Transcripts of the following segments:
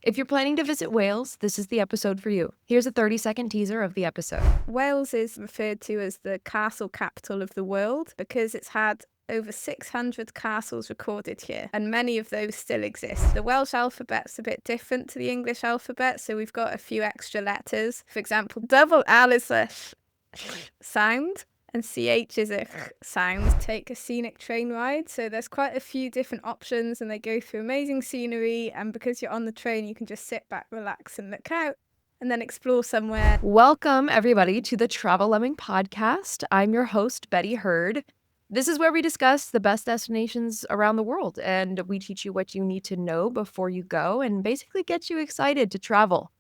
If you're planning to visit Wales, this is the episode for you. Here's a 30-second teaser of the episode. Wales is referred to as the castle capital of the world because it's had over 600 castles recorded here, and many of those still exist. The Welsh alphabet's a bit different to the English alphabet, so we've got a few extra letters. For example, double L is a sound, and CH is a sound. Take a scenic train ride. So there's quite a few different options, and they go through amazing scenery, and because you're on the train, you can just sit back, relax, and look out, and then explore somewhere. Welcome, everybody, to the Travel Lemming podcast. I'm your host, Betty Hurd. This is where we discuss the best destinations around the world, and we teach you what you need to know before you go and basically get you excited to travel.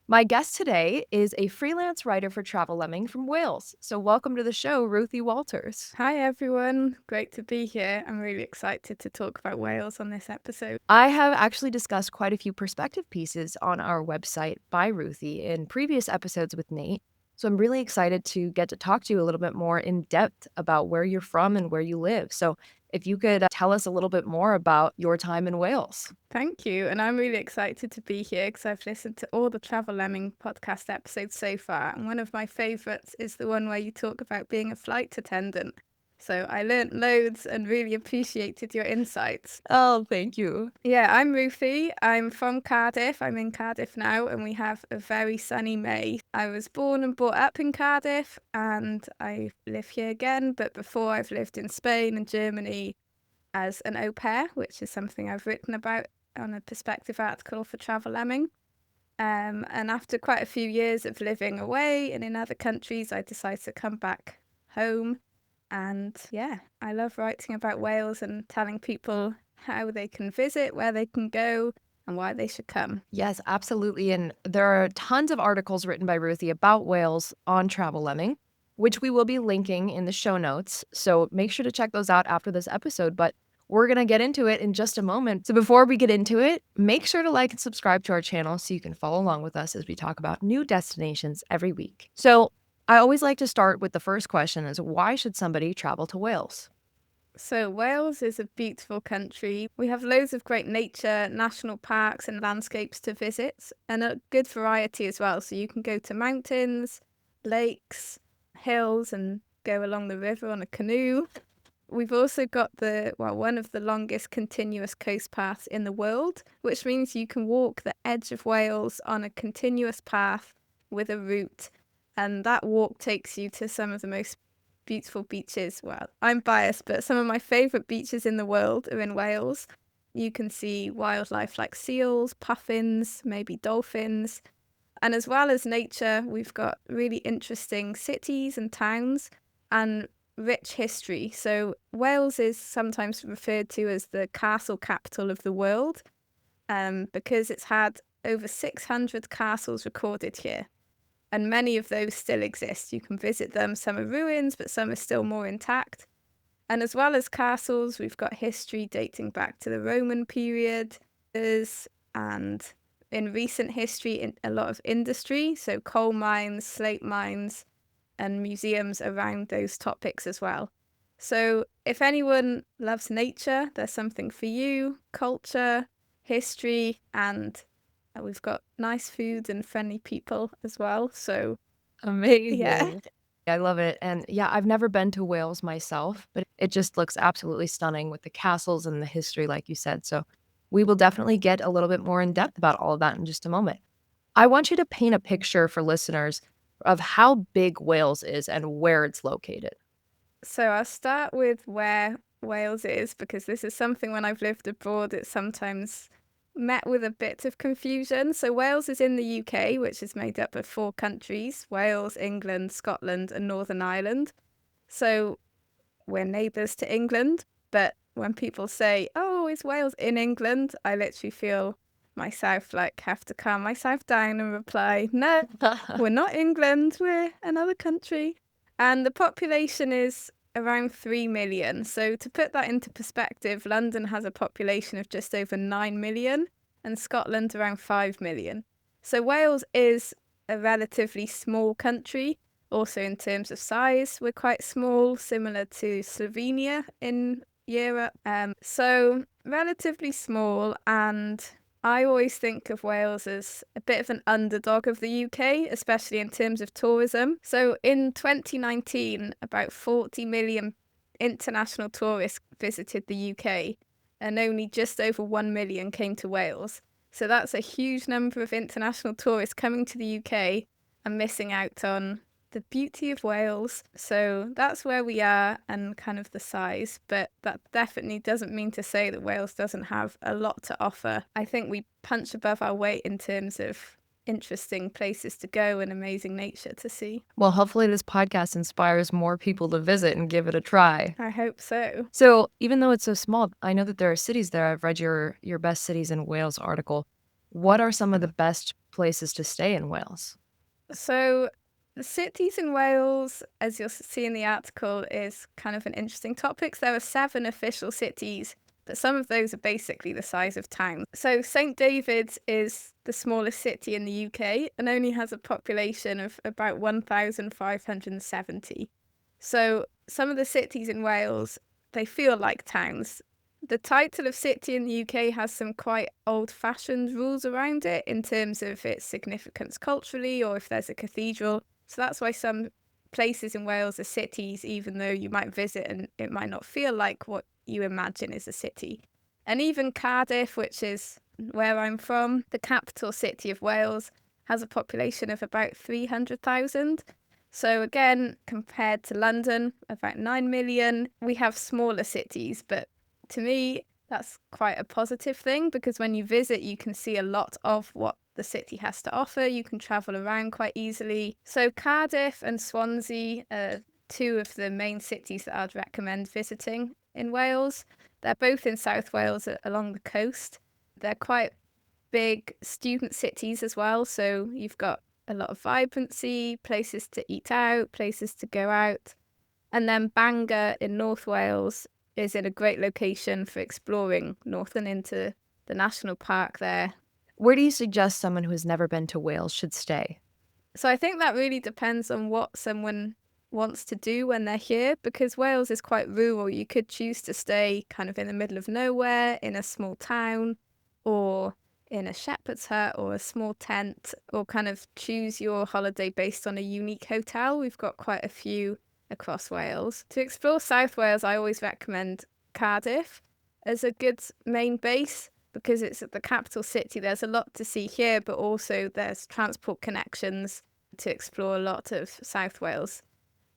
My guest today is a freelance writer for Travel Lemming from Wales. So welcome to the show, Ruthie Walters. Hi everyone, great to be here. I'm really excited to talk about Wales on this episode. I have actually discussed quite a few perspective pieces on our website by Ruthie in previous episodes with Nate. So I'm really excited to get to talk to you a little bit more in depth about where you're from and where you live. So if you could tell us a little bit more about your time in Wales. Thank you. And I'm really excited to be here because I've listened to all the Travel Lemming podcast episodes so far. And one of my favourites is the one where you talk about being a flight attendant. So I learnt loads and really appreciated your insights. Oh, thank you. Yeah, I'm Ruthie. I'm from Cardiff. I'm in Cardiff now, and we have a very sunny May. I was born and brought up in Cardiff, and I live here again. But before, I've lived in Spain and Germany as an au pair, which is something I've written about on a perspective article for Travel Lemming. And after quite a few years of living away and in other countries, I decided to come back home. And yeah, I love writing about Wales and telling people how they can visit, where they can go, and why they should come. Yes, absolutely. And there are tons of articles written by Ruthie about Wales on Travel Lemming, which we will be linking in the show notes. So make sure to check those out after this episode. But we're going to get into it in just a moment. So before we get into it, make sure to like and subscribe to our channel so you can follow along with us as we talk about new destinations every week. So I always like to start with the first question is why should somebody travel to Wales? So Wales is a beautiful country. We have loads of great nature, national parks and landscapes to visit, and a good variety as well. So you can go to mountains, lakes, hills, and go along the river on a canoe. We've also got one of the longest continuous coast paths in the world, which means you can walk the edge of Wales on a continuous path with a route. And that walk takes you to some of the most beautiful beaches. Well, I'm biased, but some of my favourite beaches in the world are in Wales. You can see wildlife like seals, puffins, maybe dolphins. And as well as nature, we've got really interesting cities and towns and rich history. So Wales is sometimes referred to as the castle capital of the world because it's had over 600 castles recorded here. And many of those still exist. You can visit them. Some are ruins, but some are still more intact. And as well as castles, we've got history dating back to the Roman period. And in recent history, a lot of industry, so coal mines, slate mines, and museums around those topics as well. So if anyone loves nature, there's something for you, culture, history, and we've got nice food and friendly people as well. So Amazing. yeah. I love it. And yeah, I've never been to Wales myself, but it just looks absolutely stunning with the castles and the history, like you said. So we will definitely get a little bit more in depth about all of that in just a moment. I want you to paint a picture for listeners of how big Wales is and where it's located. So I'll start with where Wales is, because this is something when I've lived abroad, it's sometimes met with a bit of confusion. So Wales is in the UK, which is made up of 4 countries, Wales, England, Scotland, and Northern Ireland. So we're neighbours to England, but when people say, oh, is Wales in England? I literally feel myself have to calm myself down and reply, no, we're not England, we're another country. And the population is around 3 million. So to put that into perspective, London has a population of just over 9 million and Scotland around 5 million. So Wales is a relatively small country. Also in terms of size, we're quite small, similar to Slovenia in Europe. So relatively small, and I always think of Wales as a bit of an underdog of the UK, especially in terms of tourism. So in 2019, about 40 million international tourists visited the UK, and only just over 1 million came to Wales. So that's a huge number of international tourists coming to the UK and missing out on the beauty of Wales. So that's where we are and kind of the size. But that definitely doesn't mean to say that Wales doesn't have a lot to offer. I think we punch above our weight in terms of interesting places to go and amazing nature to see. Well, hopefully this podcast inspires more people to visit and give it a try. I hope so. So, even though it's so small, I know that there are cities there. I've read your best cities in Wales article. What are some of the best places to stay in Wales? So the cities in Wales, as you'll see in the article, is kind of an interesting topic. There are 7 official cities, but some of those are basically the size of towns. So St David's is the smallest city in the UK and only has a population of about 1,570. So some of the cities in Wales, they feel like towns. The title of city in the UK has some quite old-fashioned rules around it in terms of its significance culturally or if there's a cathedral. So that's why some places in Wales are cities, even though you might visit and it might not feel like what you imagine is a city. And even Cardiff, which is where I'm from, the capital city of Wales, has a population of about 300,000. So again, compared to London, about 9 million, we have smaller cities, but to me, that's quite a positive thing because when you visit, you can see a lot of what the city has to offer. You can travel around quite easily. So Cardiff and Swansea are 2 of the main cities that I'd recommend visiting in Wales. They're both in South Wales along the coast. They're quite big student cities as well. So you've got a lot of vibrancy, places to eat out, places to go out. And then Bangor in North Wales is in a great location for exploring north and into the national park there. Where do you suggest someone who has never been to Wales should stay? So I think that really depends on what someone wants to do when they're here because Wales is quite rural. You could choose to stay kind of in the middle of nowhere in a small town or in a shepherd's hut or a small tent or kind of choose your holiday based on a unique hotel. We've got quite a few across Wales. To explore South Wales, I always recommend Cardiff as a good main base because it's at the capital city. There's a lot to see here, but also there's transport connections to explore a lot of South Wales.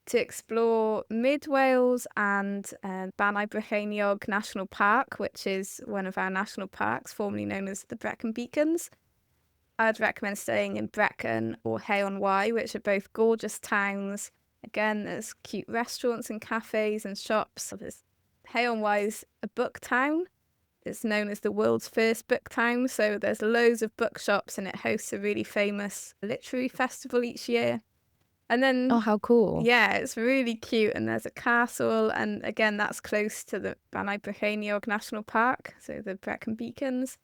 To explore Mid Wales and Banau Brycheiniog National Park, which is one of our national parks, formerly known as the Brecon Beacons, I'd recommend staying in Brecon or Hay-on-Wye, which are both gorgeous towns. Again, there's cute restaurants and cafes and shops. Hay-on-Wye is a book town. It's known as the world's first book town, so there's loads of bookshops and it hosts a really famous literary festival each year. And Oh, then, how cool. yeah, it's really cute and there's a castle and again, that's close to the Banau Brycheiniog National Park, so the Brecon Beacons.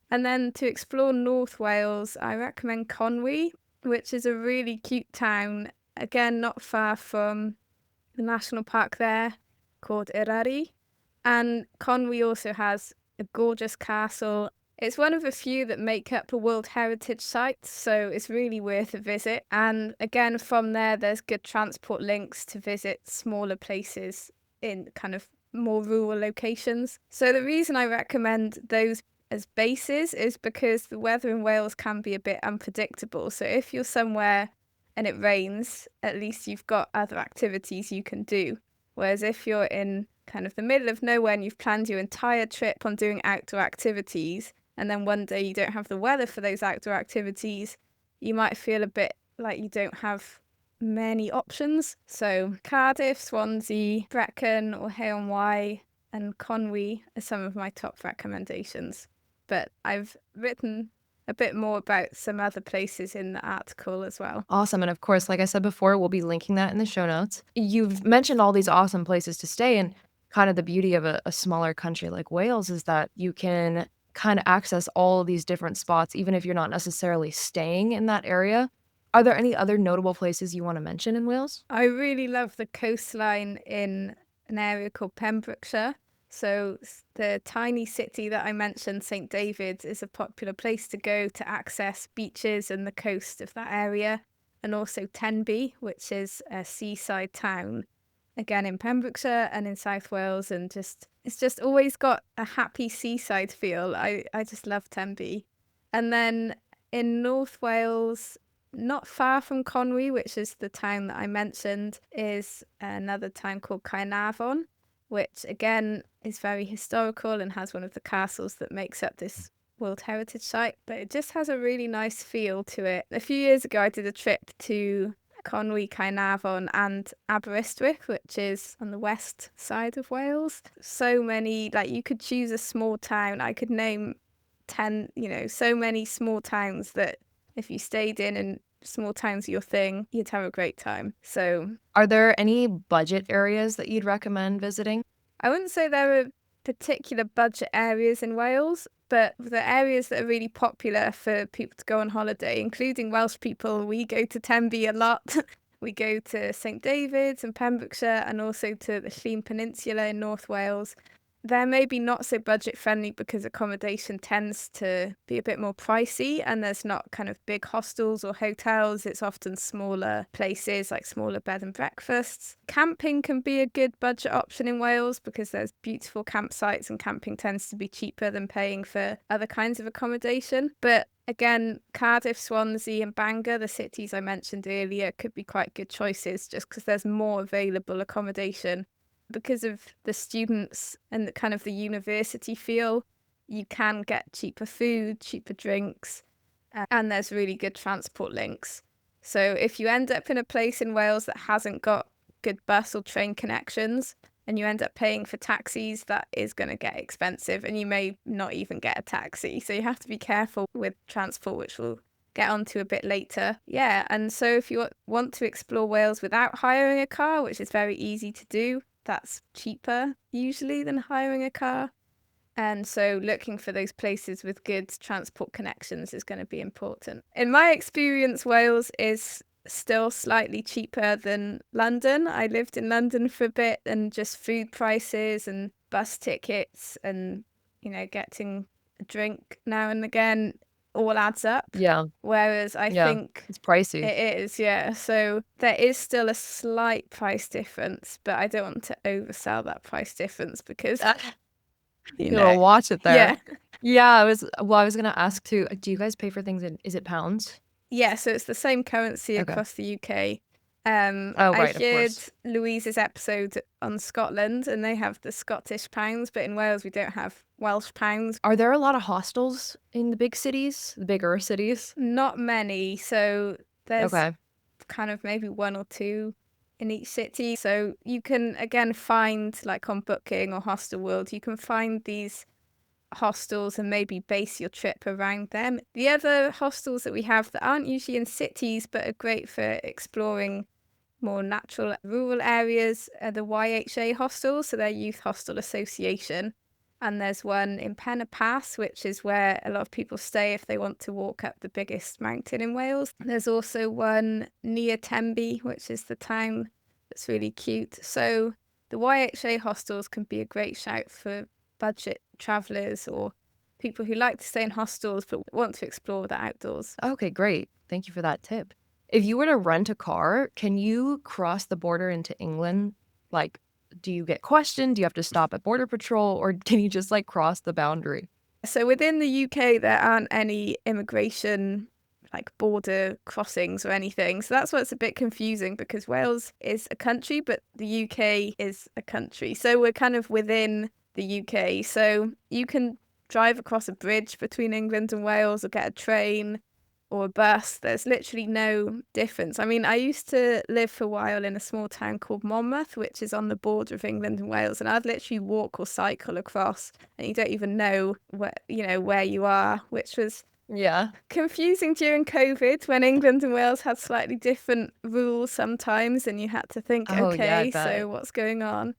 And then to explore North Wales, I recommend Conwy, which is a really cute town, again, not far from the national park there called Eryri. And Conwy also has a gorgeous castle. It's one of a few that make up a World Heritage Site, so it's really worth a visit. And again, from there, there's good transport links to visit smaller places in kind of more rural locations. So the reason I recommend those as bases is because the weather in Wales can be a bit unpredictable. So if you're somewhere and it rains, at least you've got other activities you can do. Whereas if you're in kind of the middle of nowhere and you've planned your entire trip on doing outdoor activities, and then one day you don't have the weather for those outdoor activities, you might feel a bit like you don't have many options. So Cardiff, Swansea, Brecon or Hay-on-Wye and Conwy are some of my top recommendations. But I've written a bit more about some other places in the article as well. Awesome. And of course, like I said before, we'll be linking that in the show notes. You've mentioned all these awesome places to stay, and kind of the beauty of a smaller country like Wales is that you can kind of access all of these different spots, even if you're not necessarily staying in that area. Are there any other notable places you want to mention in Wales? I really love the coastline in an area called Pembrokeshire. So the tiny city that I mentioned, St. David's, is a popular place to go to access beaches and the coast of that area. And also Tenby, which is a seaside town, again in Pembrokeshire and in South Wales, and it's just always got a happy seaside feel. I just love Tenby. And then in North Wales, not far from Conwy, which is the town that I mentioned, is another town called Caernarfon, which again is very historical and has one of the castles that makes up this World Heritage Site, but it just has a really nice feel to it. A few years ago, I did a trip to Conwy, Caernarfon, and Aberystwyth, which is on the west side of Wales. So many, like you could choose a small town. I could name 10, so many small towns that if you stayed in and small towns are your thing, you'd have a great time. So Are there any budget areas that you'd recommend visiting? I wouldn't say there are particular budget areas in Wales, but the areas that are really popular for people to go on holiday, including Welsh people, we go to Tenby a lot. We go to St David's in Pembrokeshire and also to the Llŷn Peninsula in North Wales. They're maybe not so budget friendly because accommodation tends to be a bit more pricey and there's not kind of big hostels or hotels. It's often smaller places like smaller bed and breakfasts. Camping can be a good budget option in Wales because there's beautiful campsites and camping tends to be cheaper than paying for other kinds of accommodation. But again, Cardiff, Swansea and Bangor, the cities I mentioned earlier, could be quite good choices just because there's more available accommodation. Because of the students and the kind of the university feel, you can get cheaper food, cheaper drinks, and there's really good transport links. So if you end up in a place in Wales that hasn't got good bus or train connections and you end up paying for taxis, that is going to get expensive and you may not even get a taxi. So you have to be careful with transport, which we'll get onto a bit later. Yeah, and so if you want to explore Wales without hiring a car, which is very easy to do, that's cheaper usually than hiring a car. And so looking for those places with good transport connections is going to be important. In my experience, Wales is still slightly cheaper than London. I lived in London for a bit and just food prices and bus tickets and, getting a drink now and again all adds up. Yeah, Whereas I yeah, think it's pricey. it is, yeah. So there is still a slight price difference, but I don't want to oversell that price difference because, you You know, know, watch it there. yeah. Yeah, I was gonna ask too, do you guys pay for things is it pounds? Yeah, so it's the same currency Okay. across the UK. Oh, I right, of heard course. Louise's episode on Scotland and they have the Scottish pounds, but in Wales we don't have Welsh pounds. Are there a lot of hostels in the big cities, the bigger cities? Not many, so there's Okay. kind of maybe one or two in each city. So you can again find like on Booking or Hostel World, you can find these hostels and maybe base your trip around them. The other hostels that we have that aren't usually in cities but are great for exploring more natural rural areas are the YHA hostels, so they're Youth Hostel Association. And there's one in Pen y Pass, which is where a lot of people stay if they want to walk up the biggest mountain in Wales. There's also one near Tenby, which is the town that's really cute. So the YHA hostels can be a great shout for budget travellers or people who like to stay in hostels but want to explore the outdoors. Okay, great. Thank you for that tip. If you were to rent a car, can you cross the border into England? Like, do you get questioned? Do you have to stop at Border Patrol or can you just like cross the boundary? So within the UK, there aren't any immigration like border crossings or anything. So that's what's a bit confusing because Wales is a country, but the UK is a country. So we're kind of within the UK. So you can drive across a bridge between England and Wales or get a train or a bus. There's literally no difference. I mean, I used to live for a while in a small town called Monmouth, which is on the border of England and Wales, and I'd literally walk or cycle across, and you don't even know where you are, which was Yeah. confusing during COVID when England and Wales had slightly different rules sometimes, and you had to think, Oh, yeah, I okay, bet. so what's going on?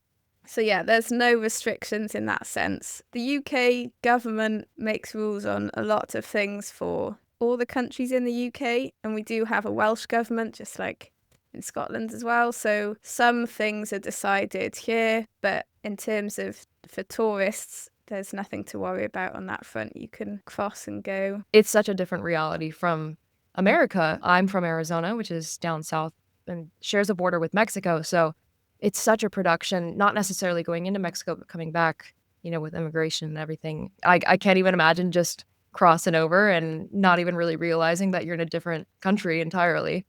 So yeah, there's no restrictions in that sense. The UK government makes rules on a lot of things for all the countries in the UK, and we do have a Welsh government, just like in Scotland as well. So some things are decided here, but in terms of for tourists, there's nothing to worry about on that front. You can cross and go. It's such a different reality from America. I'm from Arizona, which is down south and shares a border with Mexico. So it's such a production, not necessarily going into Mexico, but coming back, with immigration and everything. I can't even imagine just crossing over and not even really realizing that you're in a different country entirely.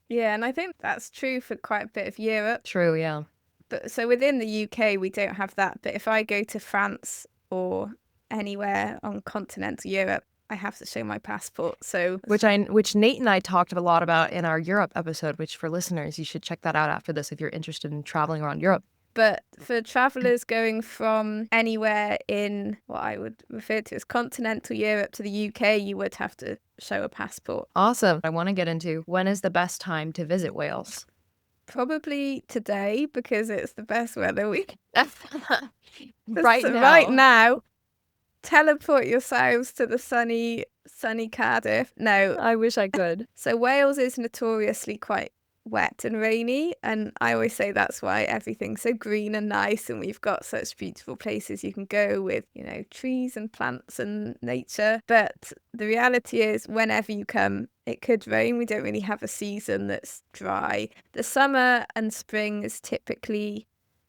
Yeah, and I think that's true for quite a bit of Europe. True, yeah. But so within the UK, we don't have that. But if I go to France or anywhere on continental Europe, I have to show my passport. So which Nate and I talked a lot about in our Europe episode, which for listeners, you should check that out after this if you're interested in traveling around Europe. But for travelers going from anywhere in what I would refer to as continental Europe to the UK, you would have to show a passport. Awesome. I want to get into when is the best time to visit Wales? Probably today because it's the best weather week. Right now, teleport yourselves to the sunny Cardiff. No, I wish I could. So Wales is notoriously quite wet and rainy, and I always say that's why everything's so green and nice, and we've got such beautiful places you can go with, trees and plants and nature. But the reality is, whenever you come, it could rain. We don't really have a season that's dry. The summer and spring is typically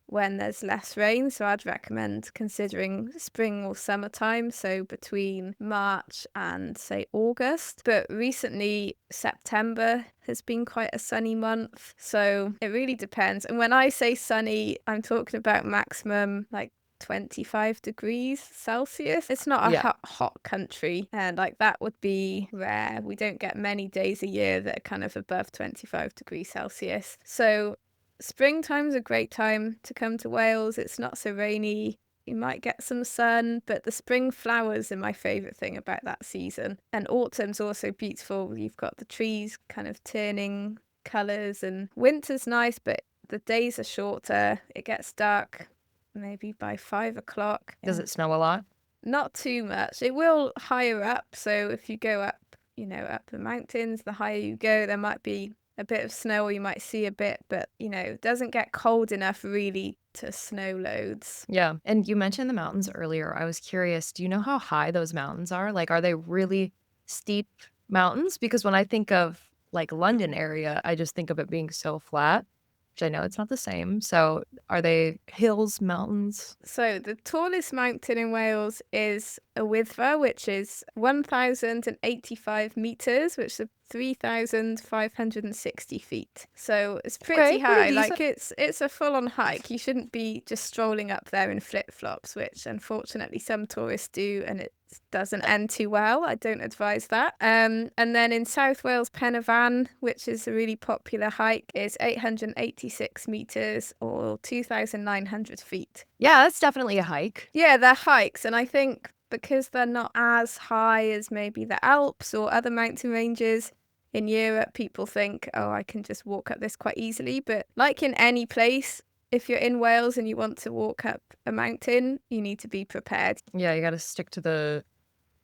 when there's less rain, so I'd recommend considering spring or summertime, so between March and say August. But recently September has been quite a sunny month, so it really depends. And when I say sunny, I'm talking about maximum like 25 degrees Celsius. It's not a hot country, and like that would be rare. We don't get many days a year that are kind of above 25 degrees Celsius. So springtime's a great time to come to Wales. It's not so rainy. You might get some sun, but the spring flowers are my favourite thing about that season. And autumn's also beautiful. You've got the trees kind of turning colours, and winter's nice, but the days are shorter. It gets dark maybe by 5 o'clock. Does it snow a lot? Not too much. It will higher up. So if you go up, up the mountains, the higher you go, there might be a bit of snow, or you might see a bit, but it doesn't get cold enough really to snow loads. Yeah. And you mentioned the mountains earlier. I was curious, do you know how high those mountains are? Like, are they really steep mountains? Because when I think of like London area, I just think of it being so flat, which I know it's not the same. So are they hills, mountains? So the tallest mountain in Wales is a Wyddfa, which is 1,085 metres, which is 3,560 feet. So it's pretty high. Like it's a full-on hike. You shouldn't be just strolling up there in flip-flops, which unfortunately some tourists do, and it doesn't end too well. I don't advise that. And then in South Wales, Penarvan, which is a really popular hike, is 886 metres or 2,900 feet. Yeah, that's definitely a hike. Yeah, they're hikes, and I think because they're not as high as maybe the Alps or other mountain ranges in Europe, people think, oh, I can just walk up this quite easily. But like in any place, if you're in Wales and you want to walk up a mountain, you need to be prepared. Yeah, you got to stick to the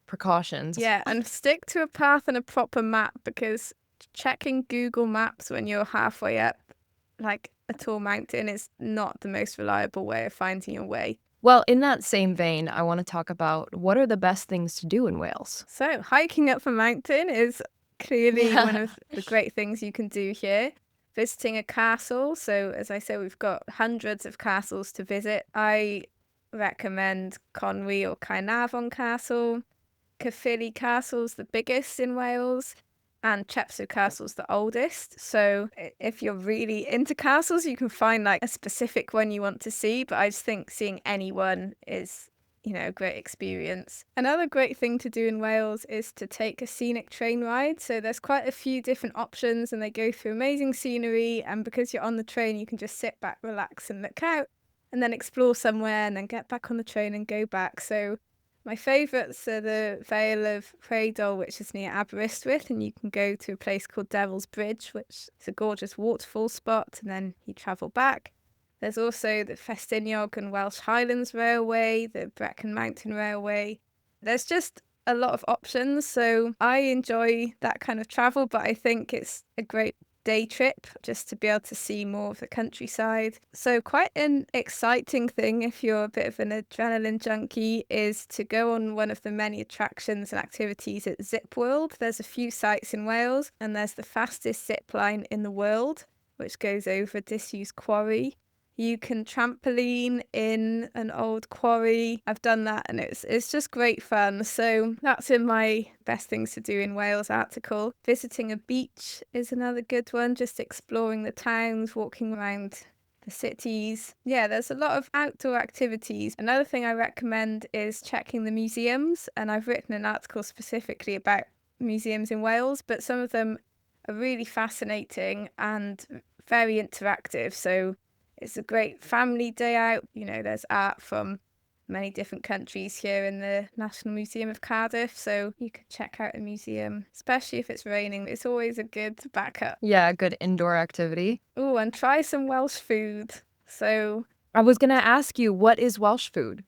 precautions. Yeah, and stick to a path and a proper map, because checking Google Maps when you're halfway up, like a tall mountain, is not the most reliable way of finding your way. Well, in that same vein, I want to talk about what are the best things to do in Wales. So hiking up a mountain is clearly one of the great things you can do here. Visiting a castle. So as I said, we've got hundreds of castles to visit. I recommend Conwy or Caernarfon Castle. Caerphilly Castle's the biggest in Wales, and Chepstow Castle's the oldest. So if you're really into castles, you can find like a specific one you want to see, but I just think seeing any one is, a great experience. Another great thing to do in Wales is to take a scenic train ride. So there's quite a few different options, and they go through amazing scenery, and because you're on the train, you can just sit back, relax and look out, and then explore somewhere, and then get back on the train and go back. So my favourites are the Vale of Rheidol, which is near Aberystwyth, and you can go to a place called Devil's Bridge, which is a gorgeous waterfall spot, and then you travel back. There's also the Festiniog and Welsh Highlands Railway, the Brecon Mountain Railway. There's just a lot of options, so I enjoy that kind of travel, but I think it's a great day trip just to be able to see more of the countryside. So quite an exciting thing if you're a bit of an adrenaline junkie is to go on one of the many attractions and activities at Zip World. There's a few sites in Wales and there's the fastest zip line in the world, which goes over a disused quarry. You can trampoline in an old quarry. I've done that and it's just great fun. So that's in my best things to do in Wales article. Visiting a beach is another good one, just exploring the towns, walking around the cities. Yeah, there's a lot of outdoor activities. Another thing I recommend is checking the museums, and I've written an article specifically about museums in Wales, but some of them are really fascinating and very interactive. So it's a great family day out. You know, there's art from many different countries here in the National Museum of Cardiff, so you could check out a museum, especially if it's raining. It's always a good backup. Yeah, good indoor activity. Oh, and try some Welsh food. So I was gonna ask you, what is Welsh food?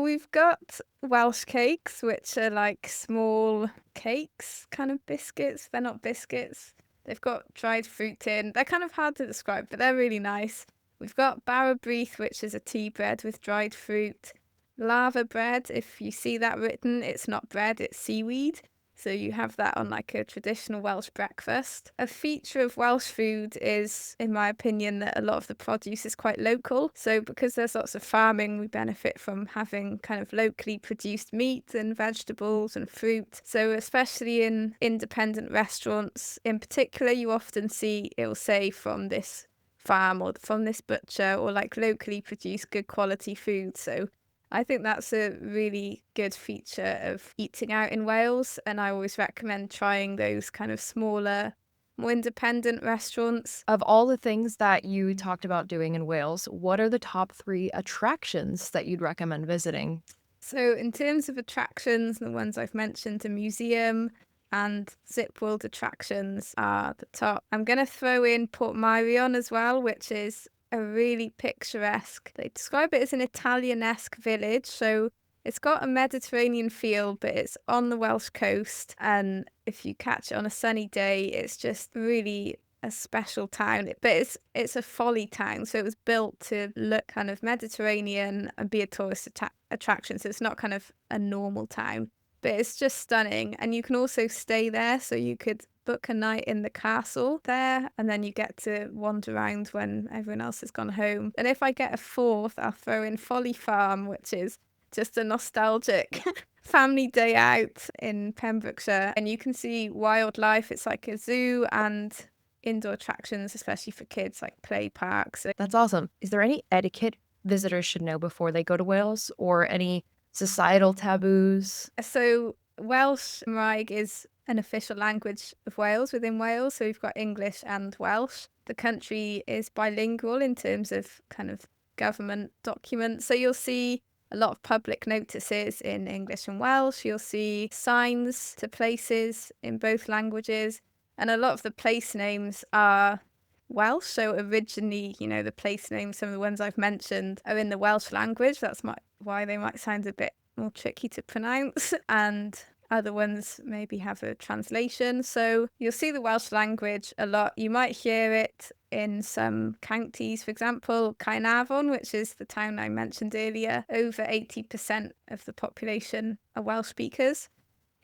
we've got Welsh cakes, which are like small cakes, kind of biscuits. They're not biscuits. They've got dried fruit in. They're kind of hard to describe, but they're really nice. We've got barra-brith, which is a tea bread with dried fruit. Lava bread, if you see that written, it's not bread, it's seaweed. So you have that on like a traditional Welsh breakfast. A feature of Welsh food is, in my opinion, that a lot of the produce is quite local. So because there's lots of farming, we benefit from having kind of locally produced meat and vegetables and fruit. So especially in independent restaurants in particular, you often see it'll say from this farm or from this butcher or like locally produced good quality food. So I think that's a really good feature of eating out in Wales, and I always recommend trying those kind of smaller, more independent restaurants. Of all the things that you talked about doing in Wales, what are the top 3 attractions that you'd recommend visiting? So in terms of attractions, the ones I've mentioned, a museum and Zip World attractions are the top. I'm going to throw in Port Marion as well, which is a really picturesque, they describe it as an Italianesque village. So it's got a Mediterranean feel, but it's on the Welsh coast. And if you catch it on a sunny day, it's just really a special town. But it's a folly town. So it was built to look kind of Mediterranean and be a tourist attraction. So it's not kind of a normal town, but it's just stunning. And you can also stay there. So you could book a night in the castle there, and then you get to wander around when everyone else has gone home. And if I get a fourth, I'll throw in Folly Farm, which is just a nostalgic family day out in Pembrokeshire. And you can see wildlife. It's like a zoo and indoor attractions, especially for kids, like play parks. That's awesome. Is there any etiquette visitors should know before they go to Wales, or any societal taboos? So Welsh Cymraeg is an official language of Wales within Wales. So we've got English and Welsh. The country is bilingual in terms of kind of government documents. So you'll see a lot of public notices in English and Welsh. You'll see signs to places in both languages. And a lot of the place names are Welsh. So originally, you know, the place names, some of the ones I've mentioned, are in the Welsh language. That's why they might sound a bit more tricky to pronounce. And other ones maybe have a translation. So you'll see the Welsh language a lot. You might hear it in some counties, for example, Caernarfon, which is the town I mentioned earlier. Over 80% of the population are Welsh speakers.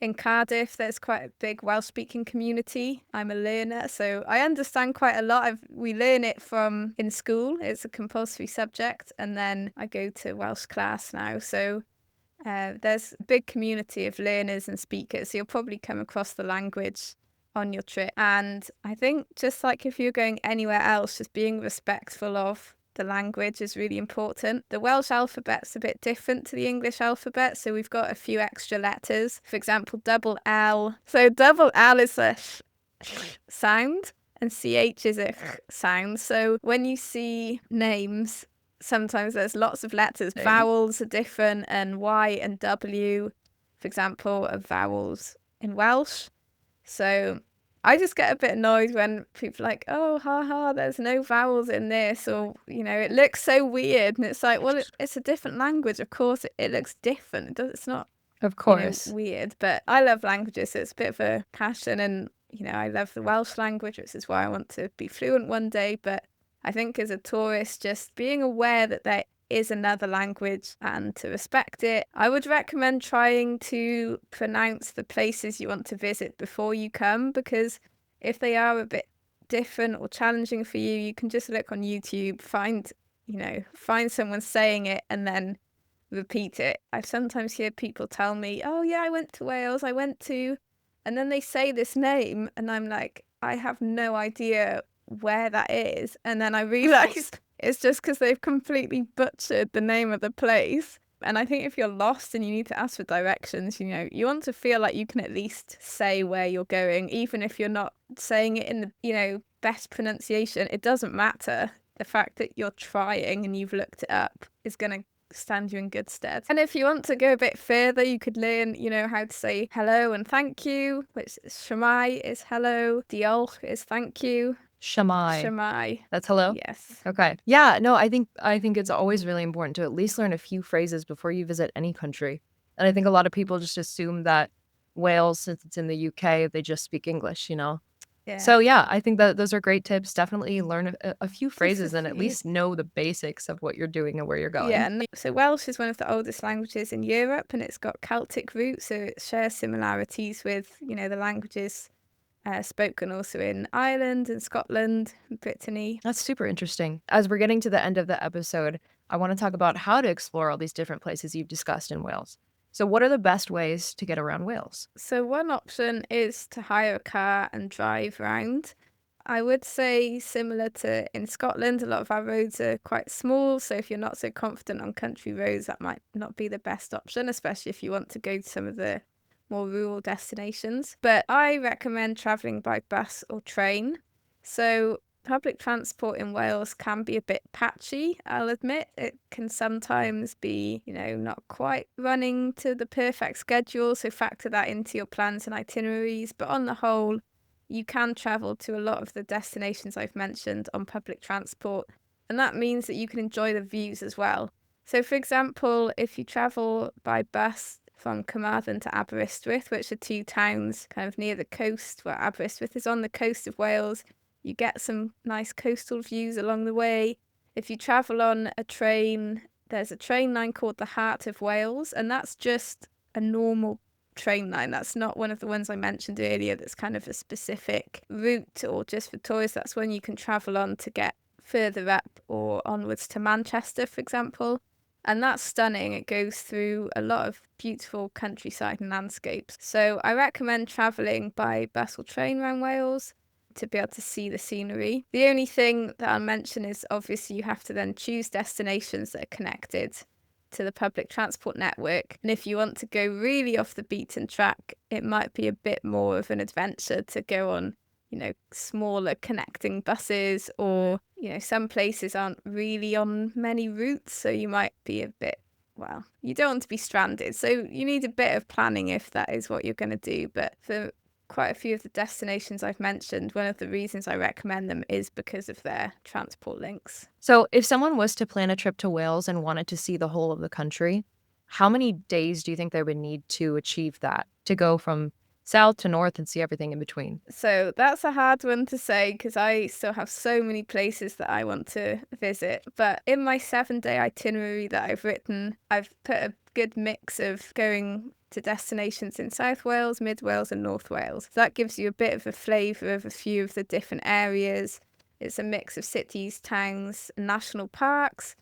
In Cardiff, there's quite a big Welsh-speaking community. I'm a learner, so I understand quite a lot. We learn it from in school. It's a compulsory subject, and then I go to Welsh class now. So there's a big community of learners and speakers. So you'll probably come across the language on your trip. And I think just like if you're going anywhere else, just being respectful of the language is really important. The Welsh alphabet's a bit different to the English alphabet, so we've got a few extra letters. For example, double L. So double L is a sound and CH is a sound. So when you see names, sometimes there's lots of letters. Vowels are different, and Y and W, for example, are vowels in Welsh. So I just get a bit annoyed when people are like, oh, haha, there's no vowels in this, or, you know, it looks so weird. And it's like, well, it's a different language. Of course, it looks different. It's not, Of you know, course. weird. But I love languages. So it's a bit of a passion. And I love the Welsh language, which is why I want to be fluent one day. But I think as a tourist, just being aware that there is another language and to respect it. I would recommend trying to pronounce the places you want to visit before you come, because if they are a bit different or challenging for you, you can just look on YouTube, find someone saying it and then repeat it. I sometimes hear people tell me, "Oh yeah, I went to Wales, I went to," and then they say this name and I'm like, I have no idea where that is. And then I realize it's just because they've completely butchered the name of the place. And I think if you're lost and you need to ask for directions, you want to feel like you can at least say where you're going, even if you're not saying it in the, best pronunciation. It doesn't matter. The fact that you're trying and you've looked it up is going to stand you in good stead. And if you want to go a bit further, you could learn, how to say hello and thank you, which shwmae is hello, diolch is thank you. Shamai. Shwmae. That's hello? Yes. Okay. Yeah, no, I think it's always really important to at least learn a few phrases before you visit any country. And I think a lot of people just assume that Wales, since it's in the UK, they just speak English, you know? Yeah. So yeah, I think that those are great tips. Definitely learn a few Just a phrases and at few. least know the basics of what you're doing and where you're Yeah, going. and so Welsh is one of the oldest languages in Europe, and it's got Celtic roots, so it shares similarities with, the languages spoken also in Ireland and Scotland and Brittany. That's super interesting. As we're getting to the end of the episode, I want to talk about how to explore all these different places you've discussed in Wales. So, what are the best ways to get around Wales? So one option is to hire a car and drive around. I would say similar to in Scotland, a lot of our roads are quite small. So if you're not so confident on country roads, that might not be the best option, especially if you want to go to some of the more rural destinations. But I recommend travelling by bus or train. So public transport in Wales can be a bit patchy, I'll admit. It can sometimes be, not quite running to the perfect schedule. So factor that into your plans and itineraries. But on the whole, you can travel to a lot of the destinations I've mentioned on public transport, and that means that you can enjoy the views as well. So, for example, if you travel by bus from Carmarthen to Aberystwyth, which are two towns kind of near the coast, where Aberystwyth is on the coast of Wales, you get some nice coastal views along the way. If you travel on a train, there's a train line called the Heart of Wales, and that's just a normal train line. That's not one of the ones I mentioned earlier that's kind of a specific route or just for tourists. That's one you can travel on to get further up or onwards to Manchester, for example. And that's stunning. It goes through a lot of beautiful countryside and landscapes. So I recommend travelling by bus or train around Wales to be able to see the scenery. The only thing that I'll mention is obviously you have to then choose destinations that are connected to the public transport network. And if you want to go really off the beaten track, it might be a bit more of an adventure to go on, smaller connecting buses, or, some places aren't really on many routes. So you might be a bit, well, you don't want to be stranded. So you need a bit of planning if that is what you're going to do. But for quite a few of the destinations I've mentioned, one of the reasons I recommend them is because of their transport links. So, if someone was to plan a trip to Wales and wanted to see the whole of the country, how many days do you think they would need to achieve that, to go from south to north and see everything in between? So that's a hard one to say because I still have so many places that I want to visit. But in my 7-day itinerary that I've written, I've put a good mix of going to destinations in South Wales, Mid Wales, and North Wales. So that gives you a bit of a flavour of a few of the different areas. It's a mix of cities, towns, and national parks.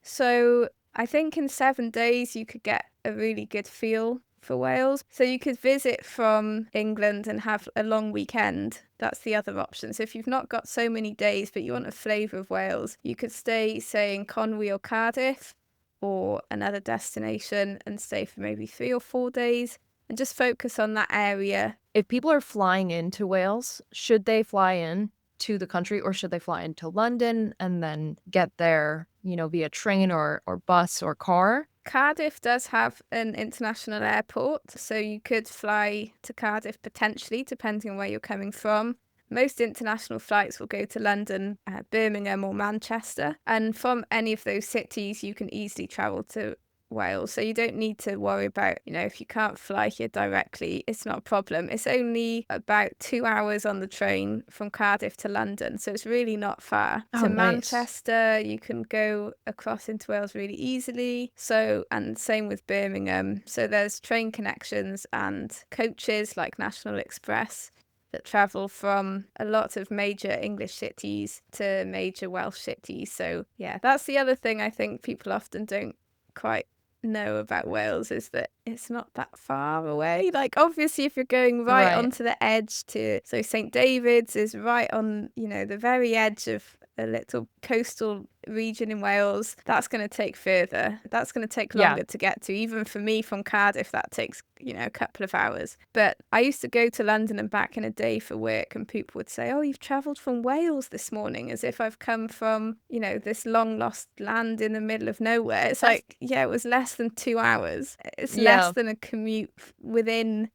So I think in 7 days you could get a really good feel for Wales. So you could visit from England and have a long weekend. That's the other option. So if you've not got so many days but you want a flavour of Wales, you could stay, say, in Conwy or Cardiff or another destination and stay for maybe 3 or 4 days and just focus on that area. If people are flying into Wales, should they fly in to the country or should they fly into London and then get there, via train or bus or car? Cardiff does have an international airport, so you could fly to Cardiff potentially, depending on where you're coming from. Most international flights will go to London, Birmingham, or Manchester. And from any of those cities, you can easily travel to Wales. So you don't need to worry about, if you can't fly here directly, it's not a problem. It's only about 2 hours on the train from Cardiff to London. So it's really not far. Oh, To nice. Manchester, you can go across into Wales really easily. So, and same with Birmingham. So there's train connections and coaches like National Express that travel from a lot of major English cities to major Welsh cities. So, yeah, that's the other thing I think people often don't quite know about Wales, is that it's not that far away. Like, obviously, if you're going right Right. onto the edge so St. David's is right on, the very edge of a little coastal region in Wales. That's going to take further. That's going to take Yeah. longer to get to. Even for me from Cardiff, that takes, a couple of hours. But I used to go to London and back in a day for work, and people would say, "Oh, you've travelled from Wales this morning," as if I've come from, this long lost land in the middle of nowhere. It's like, yeah, it was less than 2 hours. It's less Yeah. than a commute within,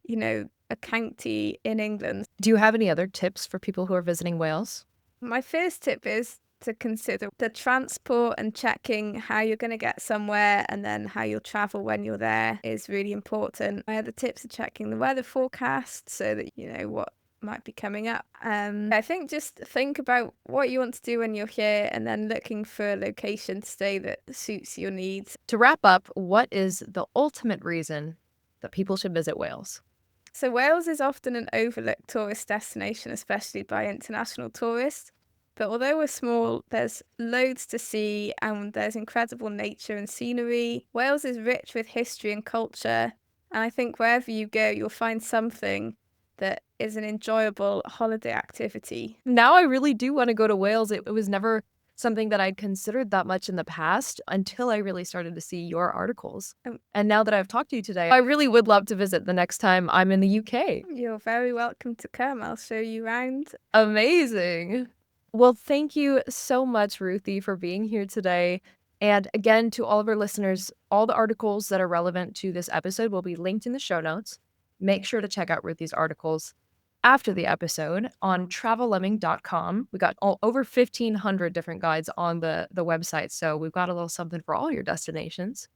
a county in England. Do you have any other tips for people who are visiting Wales? My first tip is to consider the transport and checking how you're going to get somewhere, and then how you'll travel when you're there is really important. My other tips are checking the weather forecast so that you know what might be coming up. I think just think about what you want to do when you're here, and then looking for a location to stay that suits your needs. To wrap up, what is the ultimate reason that people should visit Wales? So Wales is often an overlooked tourist destination, especially by international tourists. But although we're small, there's loads to see, and there's incredible nature and scenery. Wales is rich with history and culture, and I think wherever you go, you'll find something that is an enjoyable holiday activity. Now I really do want to go to Wales. It was never something that I'd considered that much in the past until I really started to see your articles. Um, And now that I've talked to you today, I really would love to visit the next time I'm in the UK. You're very welcome to come. I'll show you around. Amazing. Well, thank you so much, Ruthie, for being here today. And again, to all of our listeners, all the articles that are relevant to this episode will be linked in the show notes. Make sure to check out Ruthie's articles after the episode on travellemming.com. We got over 1,500 different guides on the website, so we've got a little something for all your destinations.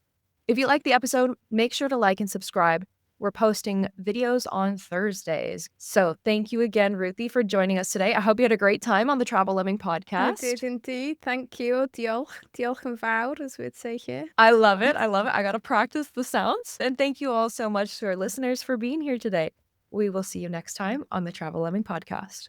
If you like the episode, make sure to like and subscribe. We're posting videos on Thursdays. So thank you again, Ruthie, for joining us today. I hope you had a great time on the Travel Lemming I podcast. did indeed. Thank you. Diolch. Diolch yn fawr, as we'd say here. I love it. I love it. I got to practice the sounds. And thank you all so much to our listeners for being here today. We will see you next time on the Travel Lemming podcast.